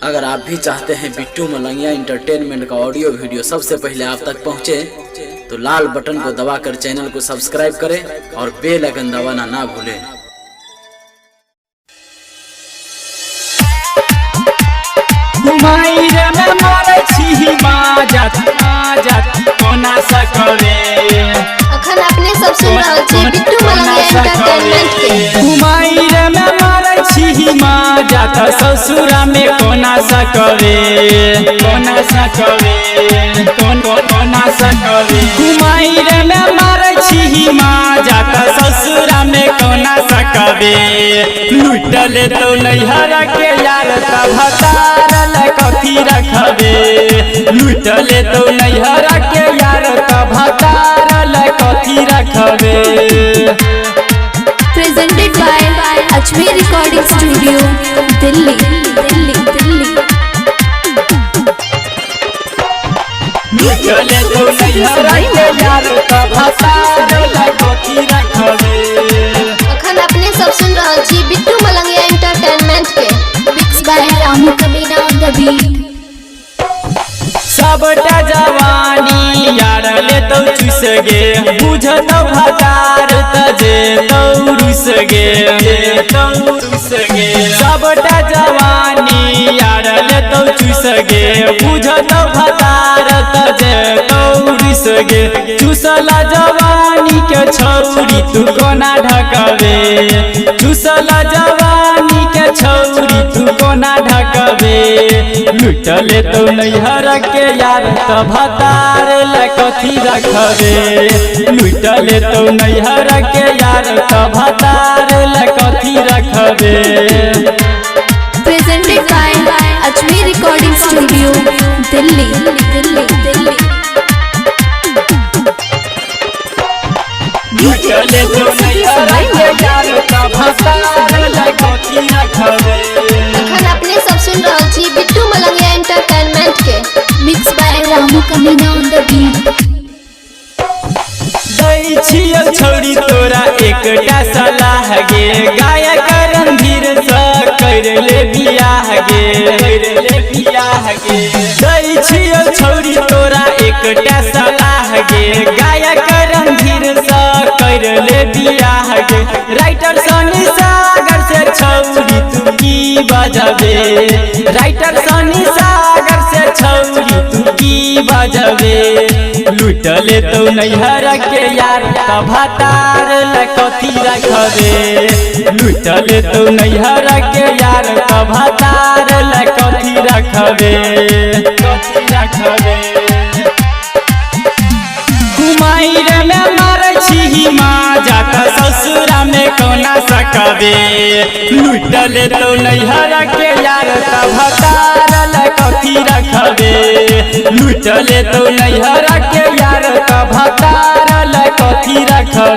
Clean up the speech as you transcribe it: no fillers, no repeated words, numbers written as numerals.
अगर आप भी चाहते हैं बिट्टू मलंगिया इंटरटेनमेंट का ऑडियो वीडियो सबसे पहले आप तक पहुंचे, तो लाल बटन को दबाकर चैनल को सब्सक्राइब करें और बेल आइकन दबाना ना भूलें। अखन अपने सब सुन रहल छी बिट्टू मलंगिया एंटरटेनमेंट के। घुमाइरे में मारै छी माजा त ससुरा में कोना सकरे कोना सकरे कोना सकरे। घुमाइरे में मारै छी माजा त ससुरा में कोना सकरे। लुटले तो नैहर के यार त भतार ल कथी रखबे। लुटले तो नैहर के यार त भतार ल कथी रखबे। Presented by Ajmer Recording Studio, Delhi. लुटले तो नैहर के यार त भतार ल कथी रखबे। अखन अपने सब सुन रहल छी बिट्टू मलंगिया एंटरटेनमेंट के। Mixed by Ramu Kamina on the beat. सबटा जवानी यार ले तो चुस गे। बुझत भतार त जे तो रुस गे तो रुस गे। सबटा जवानी यार ले तो चुस गे। बुझत भतार त जे तो रुस गे। चुसला जवानी के छौरी तू कोना ढकबे। चुसला जवानी के छौरी तू कोना ढकबे। लुटले तो नैहर के यार त भतार ल कथी रखबे। लुटले तो नैहर के यार त भतार ल कथी रखबे। Presented by Ajmer Recording Studio, Delhi. लुटले तो नैहर के यार त भतार ल कथी रखबे। अखन अपने सब सुन रहल छी बिट्टू मलंगिया एंटरटेनमेंट के। Mixed by Ramu Kamina on the beat. दै छियौ छौरी तोरा एकटा सलाह गे। गायक रणधीर सँ कर ले बियाह गे कर ले बियाह गे। दै छियौ छौरी तोरा एकटा सलाह गे। गायक रणधीर सँ कर ले बियाह गे। राइटर सनी सागर से छौरी तू की बजबे। राइटर सनी सागर से छौरी तू की बजबे। लुटले तो नैहर के यार त भतार ल कथी रखबे। लुटले तो नैहर के यार त भतार ल कथी रखबे कथी रखबे। घुमाइरे में मारै छी माजा त ससुरा में कोना सकबे। लुटले तो नैहर के यार त भतार ल कथी रखबे। लुटले तो नैहर के यार त भतार ल कथी रखबे।